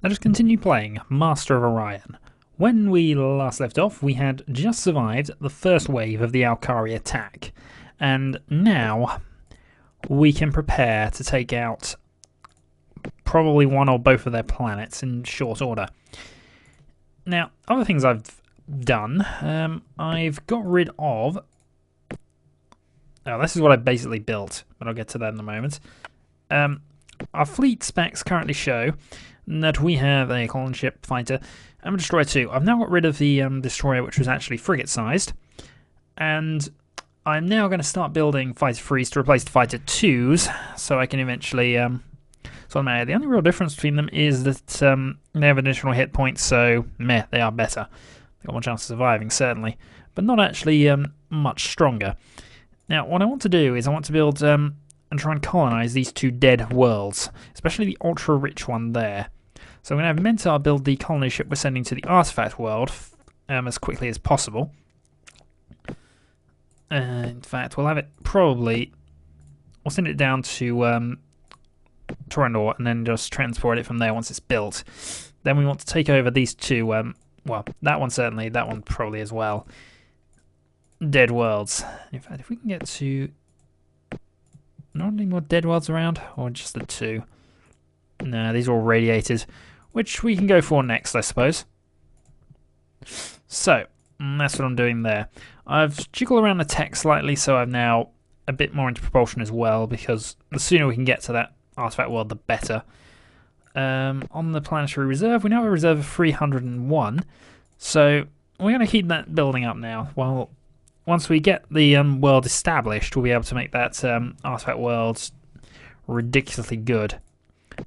Let us continue playing Master of Orion. When we last left off, we had just survived the first wave of the Alkari attack, and now we can prepare to take out probably one or both of their planets in short order. Now, other things I've done, I've got rid of... Oh, this is what I basically built, but I'll get to that in a moment. Our fleet specs currently show that we have a colony ship fighter and a destroyer too. I've now got rid of the destroyer, which was actually frigate sized, and I'm now going to start building fighter threes to replace the fighter twos, so I can eventually sort them out. The only real difference between them is that they have additional hit points, so meh, they are better. They've got more chance of surviving, certainly, but not actually much stronger. Now, what I want to do is I want to build and try and colonize these two dead worlds, especially the ultra-rich one there. So I'm going to have Mentar build the colony ship we're sending to the artifact world as quickly as possible. In fact, we'll have it probably... We'll send it down to Torendor and then just transport it from there once it's built. Then we want to take over these two, well, that one certainly, that one probably as well. Dead worlds. In fact, if we can get to... Not any more dead worlds around, or just the two? No, these are all radiated, which we can go for next, I suppose. So, that's what I'm doing there. I've jiggled around the tech slightly, so I'm now a bit more into propulsion as well, because the sooner we can get to that artifact world, the better. On the planetary reserve, we now have a reserve of 301, so we're going to keep that building up now. Well, once we get the world established, we'll be able to make that artifact world ridiculously good.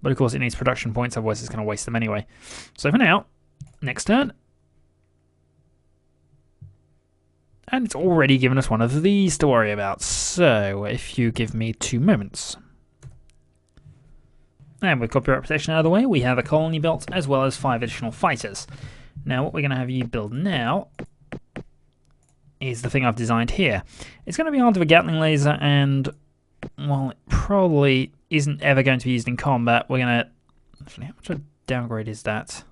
But of course it needs production points, otherwise it's going to waste them anyway. So for now, next turn. And it's already given us one of these to worry about. So if you give me 2 moments. And with copyright protection out of the way, we have a colony built as well as 5 additional fighters. Now what we're going to have you build now is the thing I've designed here. It's going to be hard with a Gatling laser, and well, it probably isn't ever going to be used in combat. We're going to... Actually, how much of a downgrade is that?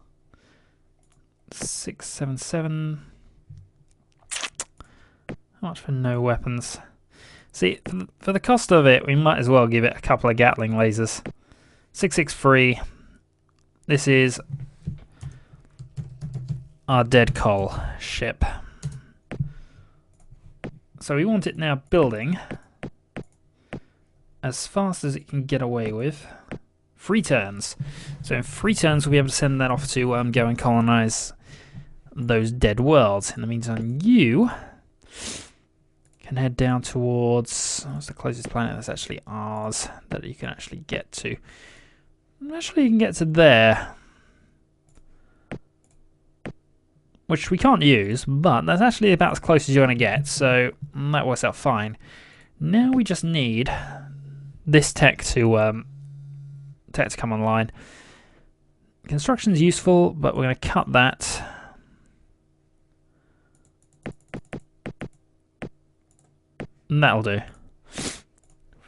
677. How much for no weapons? See, for the cost of it, we might as well give it a couple of Gatling lasers. 663. This is our dead coal ship. So we want it now building as fast as it can get away with. 3 turns. So in 3 turns we'll be able to send that off to go and colonize those dead worlds. In the meantime, you can head down towards... What's the closest planet that's actually ours that you can actually get to? Actually, you can get to there, which we can't use, but that's actually about as close as you're going to get, so that works out fine. Now we just need this tech to come online. Construction's useful, but we're going to cut that. And that'll do. The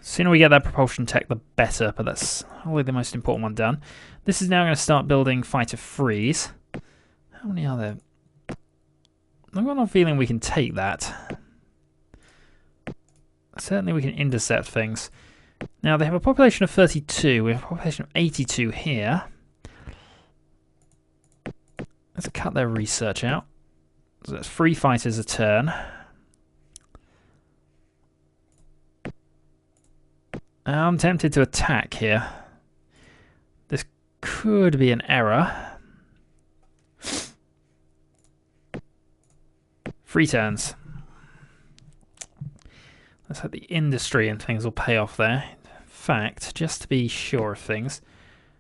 sooner we get that propulsion tech, the better, but that's probably the most important one done. This is now going to start building fighter threes. How many are there? I've got a feeling we can take that. Certainly we can intercept things. Now, they have a population of 32. We have a population of 82 here. Let's cut their research out. So that's 3 fighters a turn. I'm tempted to attack here. This could be an error. 3 turns. Let's hope the industry and things will pay off there. In fact, just to be sure of things,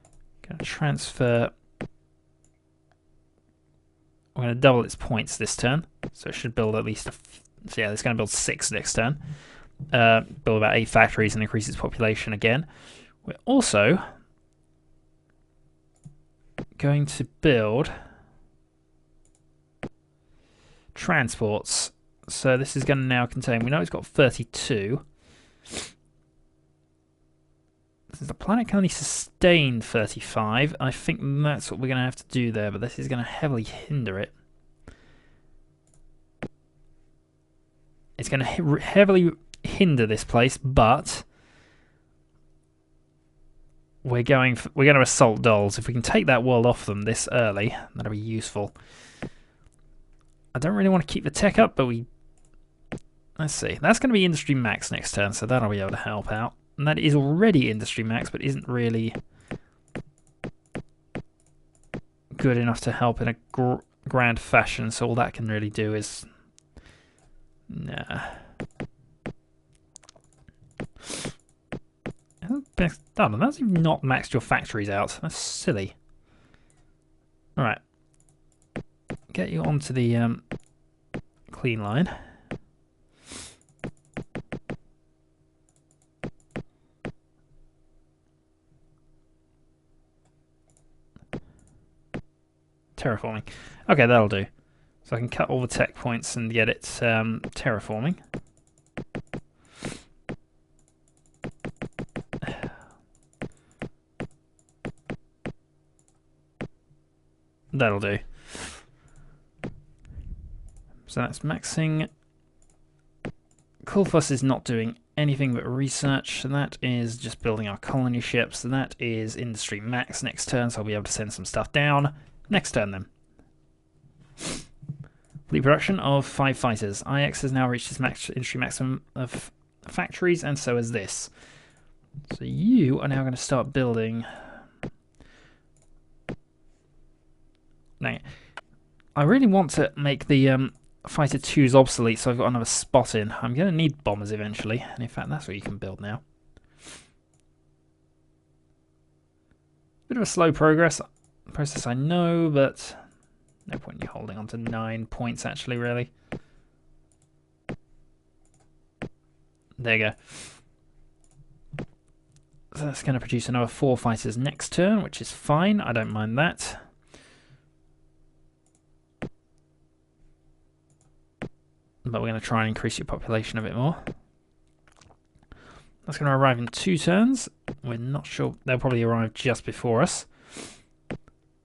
I'm going to transfer... We're going to double its points this turn, so it should build at least so yeah, it's going to build 6 next turn. Build about 8 factories and increase its population again. We're also going to build transports. So this is going to now contain, we know it's got 32. Since the planet can only sustain 35, I think that's what we're going to have to do there, but this is going to heavily hinder it. It's going to heavily hinder this place, but we're going to assault dolls. If we can take that world off them this early, that'll be useful. I don't really want to keep the tech up, but let's see. That's going to be industry max next turn, so that'll be able to help out. And that is already industry max, but isn't really good enough to help in a grand fashion. So all that can really do is, nah. Done. That's even not maxed your factories out. That's silly. All right, get you onto the clean line. Terraforming. Okay, that'll do. So I can cut all the tech points and get it terraforming. That'll do. So that's maxing. Coolfuss is not doing anything but research, so that is just building our colony ships. So that is industry max next turn, so I'll be able to send some stuff down. Next turn then. Fleet production of 5 fighters. IX has now reached its industry maximum of factories, and so has this. So you are now going to start building. Now, I really want to make the fighter 2s obsolete, so I've got another spot in. I'm going to need bombers eventually, and in fact that's what you can build now. Bit of a slow process, I know, but no point in you holding on to 9 points actually, really. There you go. So that's going to produce another 4 fighters next turn, which is fine. I don't mind that. But we're going to try and increase your population a bit more. That's going to arrive in 2 turns. We're not sure. They'll probably arrive just before us.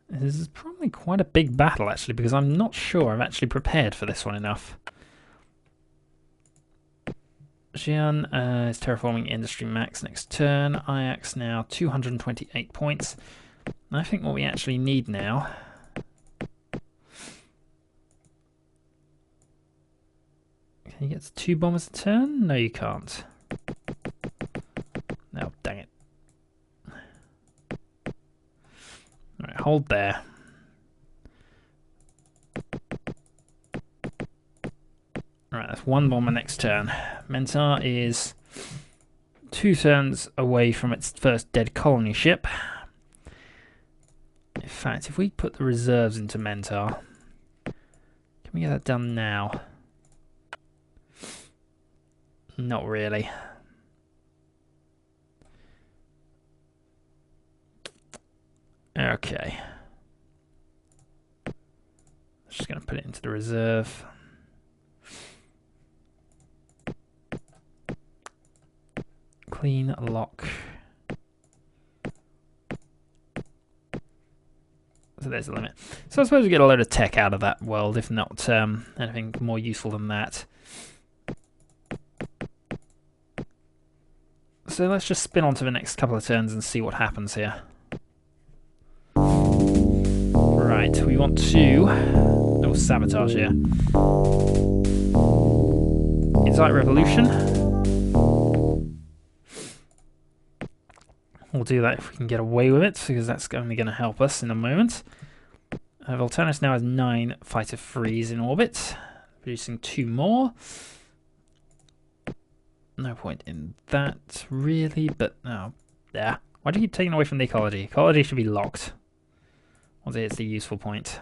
This is probably quite a big battle, actually, because I'm not sure I've actually prepared for this one enough. Xi'an is terraforming industry max next turn. IX now 228 points. I think what we actually need now... Can you get to 2 bombers a turn? No, you can't. No, dang it. Alright, hold there. Alright, that's 1 bomber next turn. Mentar is 2 turns away from its first dead colony ship. In fact, if we put the reserves into Mentar, can we get that done now? Not really. Okay. Just going to put it into the reserve. Clean lock. So there's the limit. So I suppose we get a load of tech out of that world, if not anything more useful than that. So let's just spin on to the next couple of turns and see what happens here. Right, we want to... Oh, sabotage here. Incite revolution. We'll do that if we can get away with it, because that's only going to help us in a moment. Voltanus now has 9 fighter 3s in orbit, producing 2 more. No point in that, really, but no. Yeah. Why do you keep taking away from the ecology? Ecology should be locked. Once it's the useful point.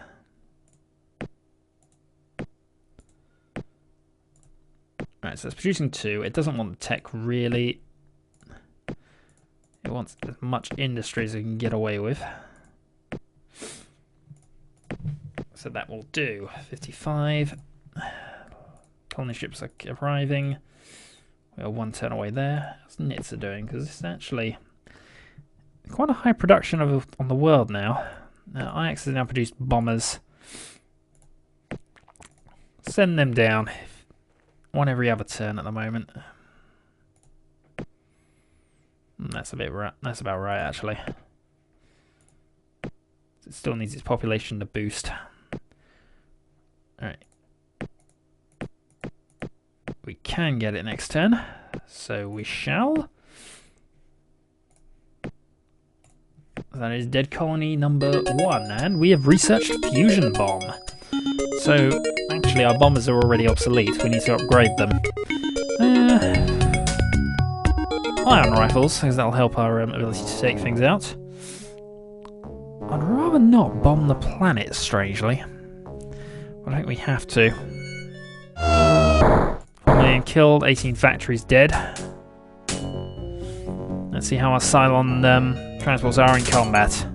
Right, so it's producing 2. It doesn't want the tech, really. It wants as much industry as it can get away with. So that will do. 55. Colony ships are arriving. We are 1 turn away there. How's Nitsa doing? Because it's actually quite a high production of on the world now. IX has now produced bombers. Send them down. One every other turn at the moment. That's that's about right, actually. It still needs its population to boost. Alright. We can get it next turn, so we shall. That is dead colony number 1, and we have researched fusion bomb. So, actually our bombers are already obsolete, we need to upgrade them. Ion rifles, because that'll help our ability to take things out. I'd rather not bomb the planet, strangely. But I think we have to. 4 million killed, 18 factories dead. Let's see how our Cylon transports are in combat.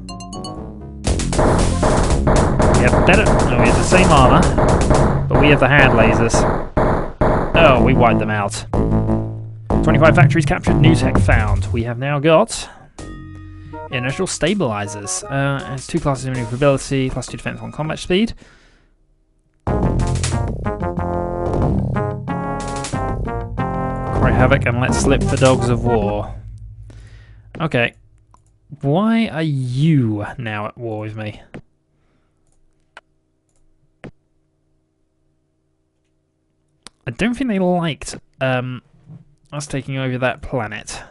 We have better. No, we have the same armor, but we have the hand lasers. Oh, we wiped them out. 25 factories captured, new tech found. We have now got inertial stabilizers. It's 2 classes of maneuverability, plus 2 defense, 1 combat speed. Cry havoc and let's slip the dogs of war. Okay. Why are you now at war with me? I don't think they liked us taking over that planet.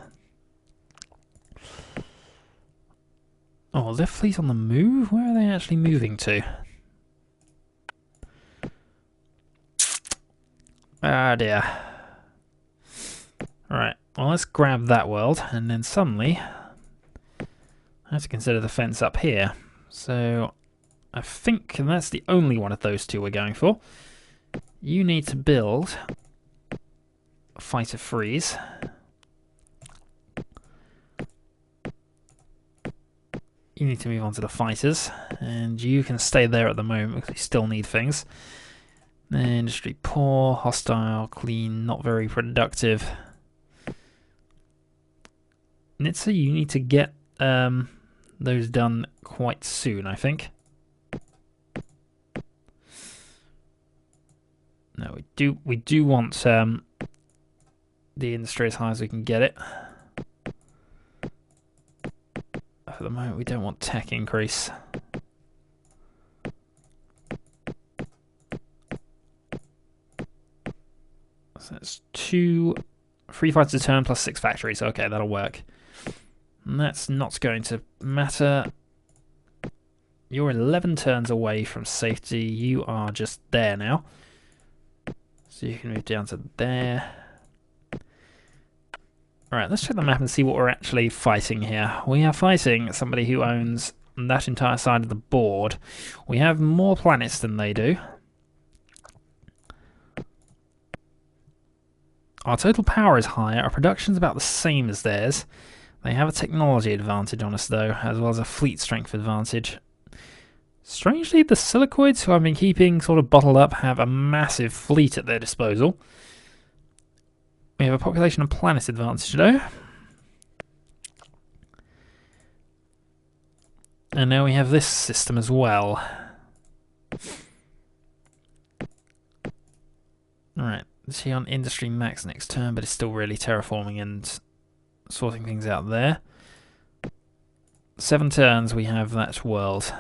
Oh, their fleet on the move? Where are they actually moving to? Ah dear. Alright, well let's grab that world, and then suddenly I have to consider the fence up here. So I think that's the only one of those two we're going for. You need to build a fighter freeze. You need to move on to the fighters, and you can stay there at the moment because we still need things. Industry poor, hostile, clean, not very productive. Nitsa, you need to get those done quite soon, I think. No, we do want the industry as high as we can get it. For the moment, we don't want tech increase. So that's 3 fighters a turn plus 6 factories. Okay, that'll work. And that's not going to matter. You're 11 turns away from safety. You are just there now. So you can move down to there. Alright, let's check the map and see what we're actually fighting here. We are fighting somebody who owns that entire side of the board. We have more planets than they do. Our total power is higher, our production's about the same as theirs. They have a technology advantage on us though, as well as a fleet strength advantage. Strangely, the silicoids, who I've been keeping sort of bottled up, have a massive fleet at their disposal. We have a population and planet advantage though. And now we have this system as well. Alright, see on Industry Max next turn, but it's still really terraforming and sorting things out there. 7 turns we have that world.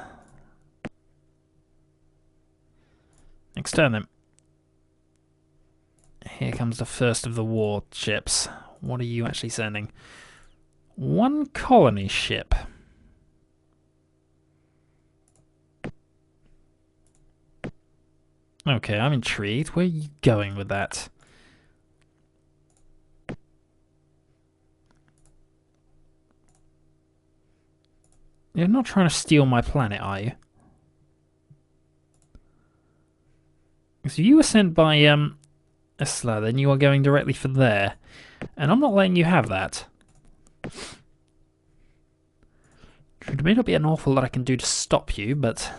Next turn then. Here comes the first of the warships. What are you actually sending? 1 colony ship. Okay, I'm intrigued. Where are you going with that? You're not trying to steal my planet, are you? So you were sent by Esla, then you are going directly for there. And I'm not letting you have that. There may not be an awful lot I can do to stop you, but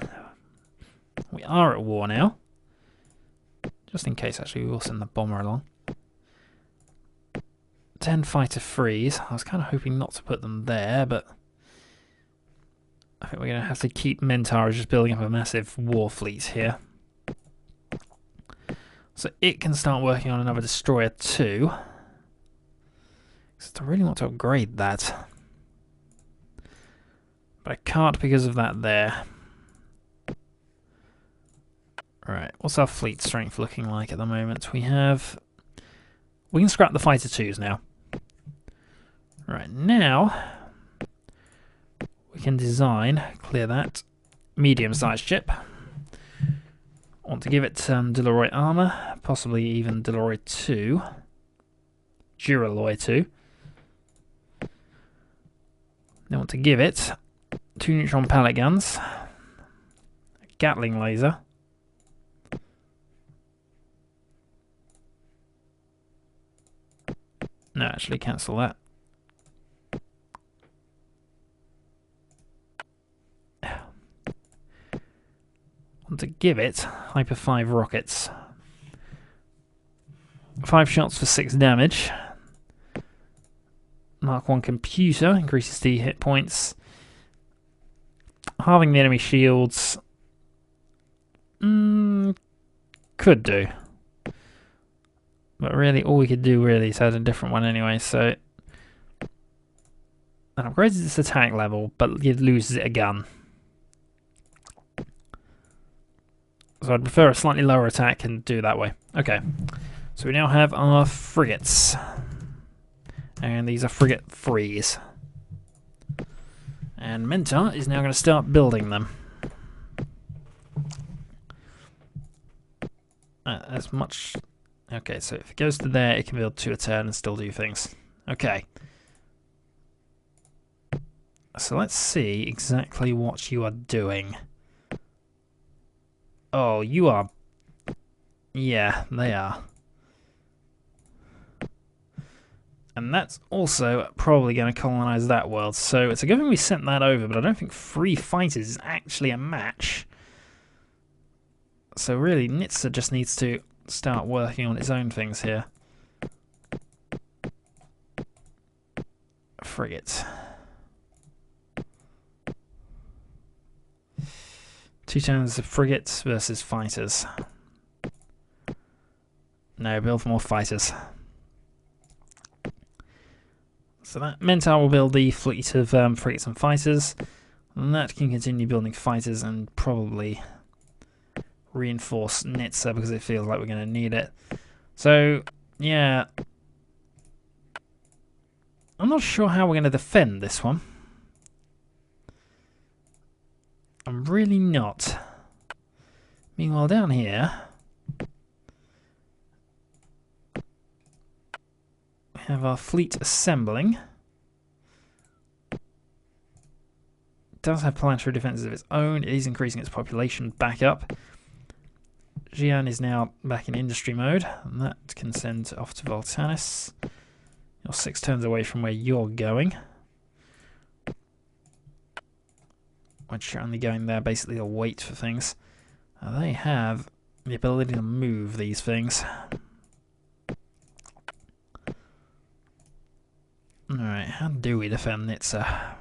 we are at war now. Just in case, actually, we will send the bomber along. 10 fighter freeze. I was kind of hoping not to put them there, but I think we're going to have to keep Mintara just building up a massive war fleet here. So it can start working on another destroyer too. Because I really want to upgrade that. But I can't because of that there. Right, what's our fleet strength looking like at the moment? We can scrap the fighter 2s now. Right, now we can design, clear that, medium-sized ship. I want to give it Deloroy armor, possibly even Deloroy 2. Duralloy 2. Then want to give it 2 neutron pellet guns, a Gatling laser, no, actually cancel that. Want to give it Hyper 5 rockets. 5 shots for 6 damage. Mark 1 computer, increases D hit points. Halving the enemy shields. Could do. But really, all we could do really is add a different one anyway, so... That upgrades its attack level, but it loses it a gun. So I'd prefer a slightly lower attack and do it that way. Okay, so we now have our frigates. And these are frigate 3s. And Mentor is now going to start building them. As much... Okay, so if it goes to there, it can build 2 a turn and still do things. Okay. So let's see exactly what you are doing. Oh, you are... Yeah, they are. And that's also probably going to colonize that world. So it's a good thing we sent that over, but I don't think 3 fighters is actually a match. So really, Nitsa just needs to start working on its own things here. Frigate. 2 turns of frigates versus fighters. No, build more fighters. So that Mentor will build the fleet of frigates and fighters. And that can continue building fighters and probably reinforce Nitsa because it feels like we're going to need it. So, yeah. I'm not sure how we're going to defend this one. I'm really not. Meanwhile, down here, we have our fleet assembling. It does have planetary defenses of its own. It is increasing its population back up. Xi'an is now back in industry mode, and that can send off to Voltanis. You're 6 turns away from where you're going. Which you're only going there basically to wait for things. They have the ability to move these things. Alright, how do we defend Nitsa?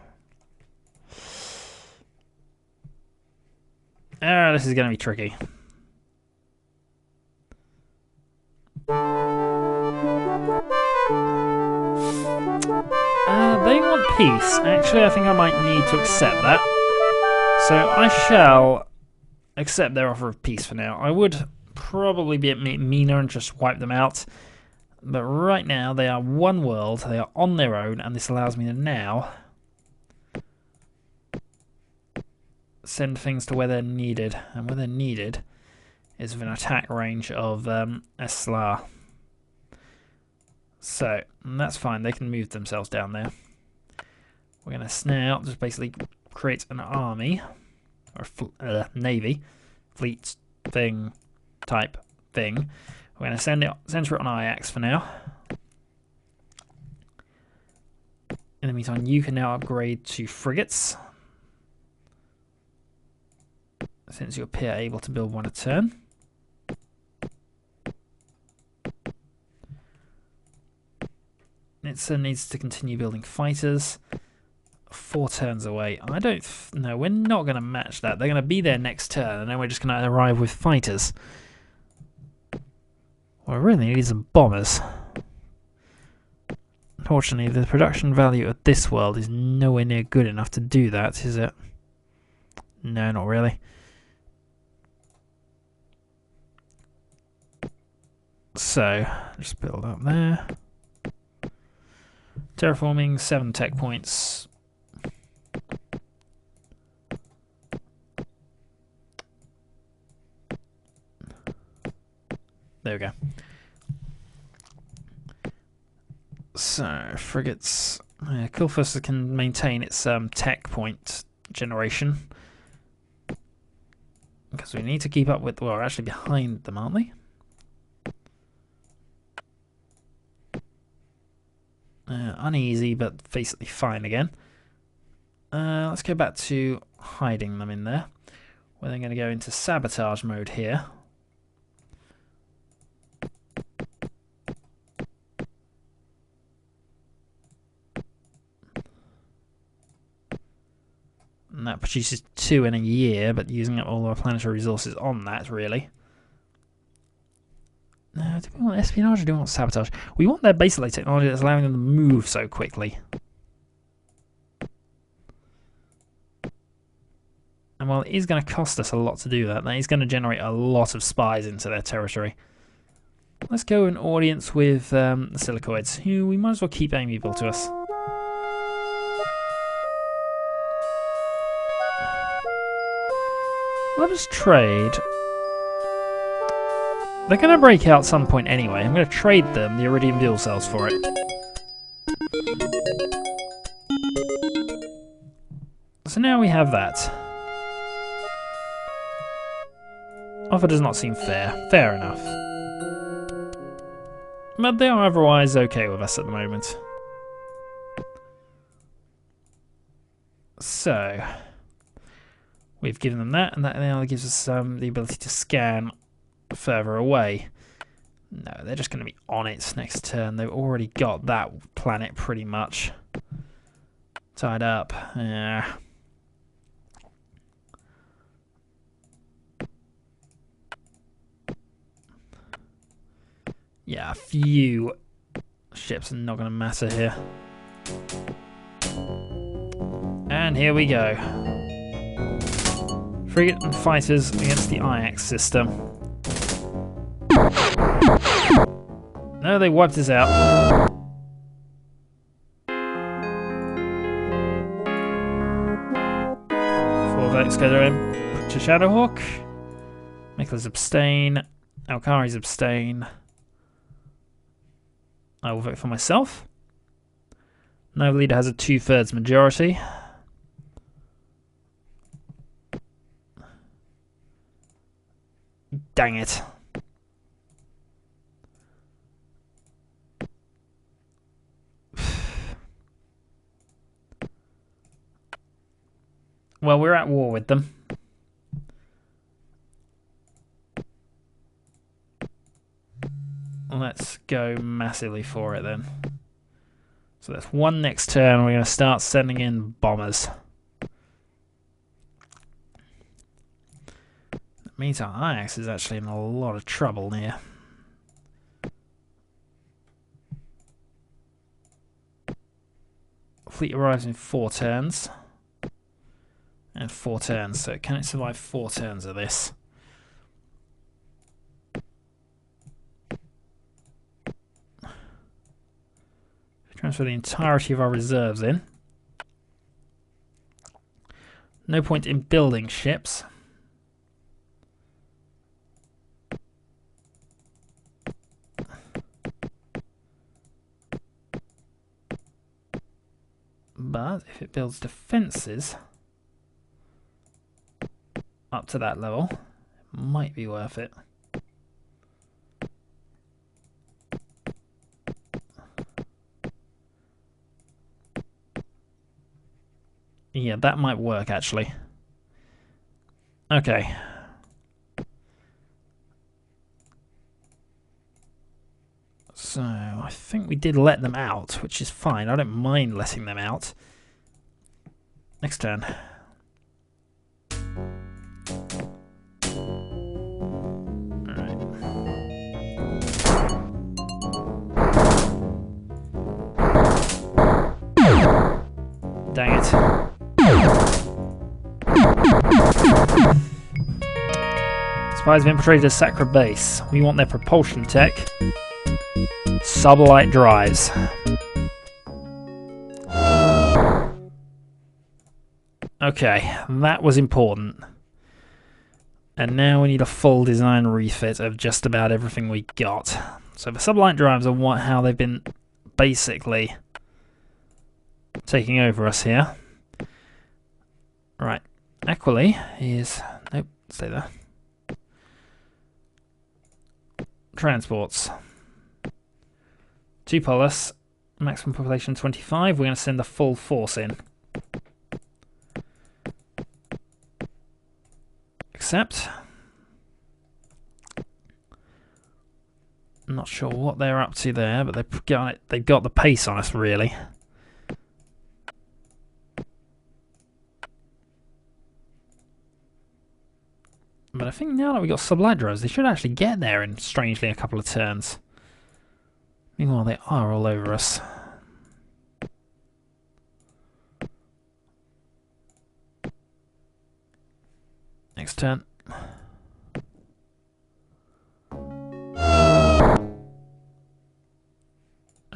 This is going to be tricky. They want peace. Actually, I think I might need to accept that. So I shall accept their offer of peace for now. I would probably be a bit meaner and just wipe them out. But right now, they are one world. They are on their own, and this allows me to now send things to where they're needed. And where they're needed is within attack range of Eslar. So, that's fine. They can move themselves down there. We're going to now just basically create an army, or navy, fleet thing, type thing. We're going to center it on Ajax for now. In the meantime, you can now upgrade to frigates, since you appear able to build 1 a turn. Nitsa needs to continue building fighters. 4 turns away. I don't... No, we're not going to match that. They're going to be there next turn, and then we're just going to arrive with fighters. What I really need is some bombers. Unfortunately, the production value of this world is nowhere near good enough to do that, is it? No, not really. So, just build up there. Terraforming, 7 tech points. There we go. So, frigates. Kilfoster can maintain its tech point generation. Because we need to keep up with... Well, we're actually behind them, aren't we? Uneasy, but basically fine again. Let's go back to hiding them in there. We're then going to go into sabotage mode here. And that produces 2 in a year, but using up all our planetary resources on that, really. No, do we want espionage or do we want sabotage? We want their basic technology that's allowing them to move so quickly. And while it is going to cost us a lot to do that, that is going to generate a lot of spies into their territory. Let's go an audience with the silicoids, who we might as well keep amiable to us. Let us trade. They're going to break out at some point anyway. I'm going to trade them the iridium dual cells for it. So now we have that. Offer does not seem fair. Fair enough. But they are otherwise okay with us at the moment. So, we've given them that, and that now gives us the ability to scan further away. No, they're just going to be on it next turn. They've already got that planet pretty much tied up. Yeah, a few ships are not going to matter here. And here we go. Frigate and fighters against the IX system. No, they wiped us out. Four votes go to him. To Shadowhawk. Miklas abstain. Alkari's abstain. I will vote for myself. No leader has a 2/3 majority. Dang it. Well, we're at war with them. Let's go massively for it then. So that's one next turn. We're going to start sending in bombers. That means our IX is actually in a lot of trouble here. Fleet arrives in 4 turns. And 4 turns. So can it survive 4 turns of this? Transfer the entirety of our reserves in. No point in building ships. But if it builds defences up to that level, it might be worth it. Yeah, that might work actually. Okay. So, I think we did let them out, which is fine. I don't mind letting them out. Next turn. Dang it. Spies have infiltrated a Sacra base. We want their propulsion tech. Sublight drives. Okay, that was important. And now we need a full design refit of just about everything we got. So the sublight drives are how they've been basically taking over us here. Right, Aquili is... Nope, stay there. Transports. 2 Polis, maximum population 25. We're going to send the full force in. Accept. I'm not sure what they're up to there, but they've got the pace on us, really. But I think now that we've got sublight drives, they should actually get there in, strangely, a couple of turns. Meanwhile, they are all over us. Next turn.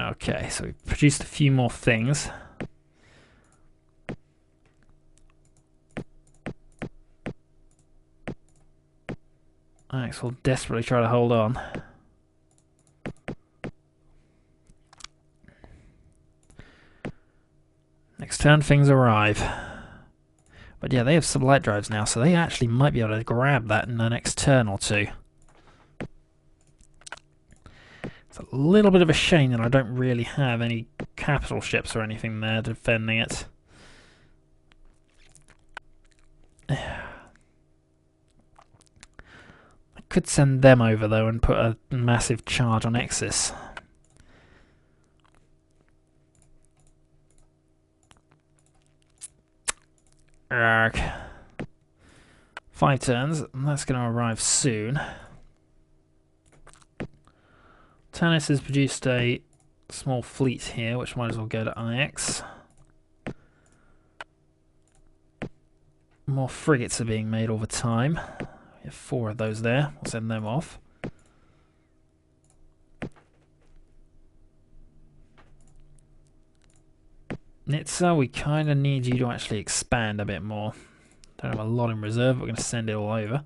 Okay, so we've produced a few more things. Alex will desperately try to hold on. Next turn, things arrive. But yeah, they have sublight drives now, so they actually might be able to grab that in the next turn or two. It's a little bit of a shame that I don't really have any capital ships or anything there defending it. I could send them over though and put a massive charge on Exis. Arrgh. 5 turns, and that's going to arrive soon. Tanis has produced a small fleet here, which might as well go to IX. More frigates are being made all the time. We have 4 of those there. We'll send them off. Nitsa, we kind of need you to actually expand a bit more. Don't have a lot in reserve, but we're going to send it all over.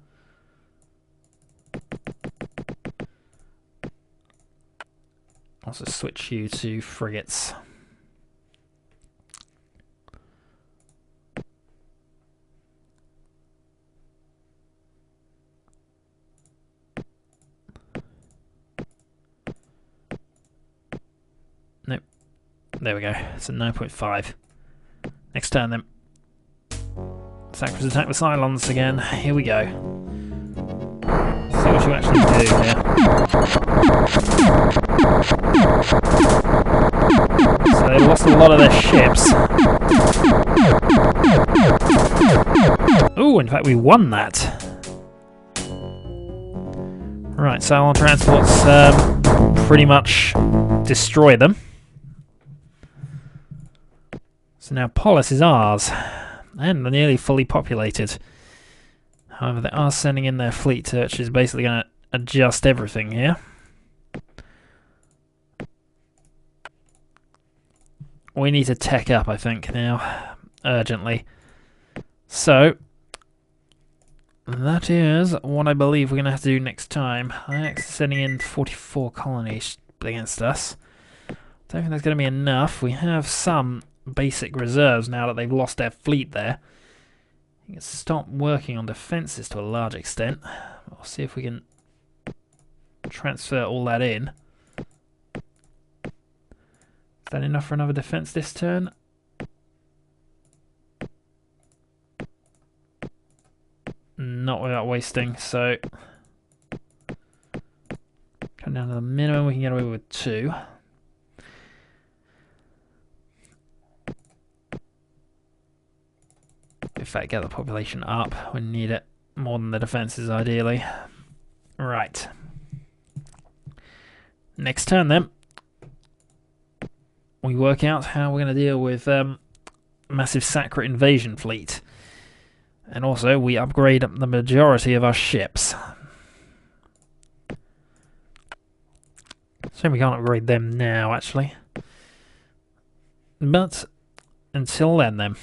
Also switch you to frigates. Nope. There we go. It's a 9.5. Next turn then. Sacras attack the Cylons again. Here we go. See what you actually do here. So they lost a lot of their ships. Ooh, in fact we won that. Right, Cylon transports pretty much destroy them. So now Polis is ours. And they're nearly fully populated. However, they are sending in their fleet, which is basically going to adjust everything here. We need to tech up, I think, now, urgently. So, that is what I believe we're going to have to do next time. IX is sending in 44 colonies against us. Don't think that's going to be enough. We have some basic reserves now that they've lost their fleet there. You can stop working on defences to a large extent. We'll see if we can transfer all that in. Is that enough for another defence this turn? Not without wasting, so come down to the minimum we can get away with 2. fact, get the population up. We need it more than the defences, ideally. Right. Next turn, then. We work out how we're going to deal with massive Sacred invasion fleet. And also, we upgrade the majority of our ships. So we can't upgrade them now, actually. But until then.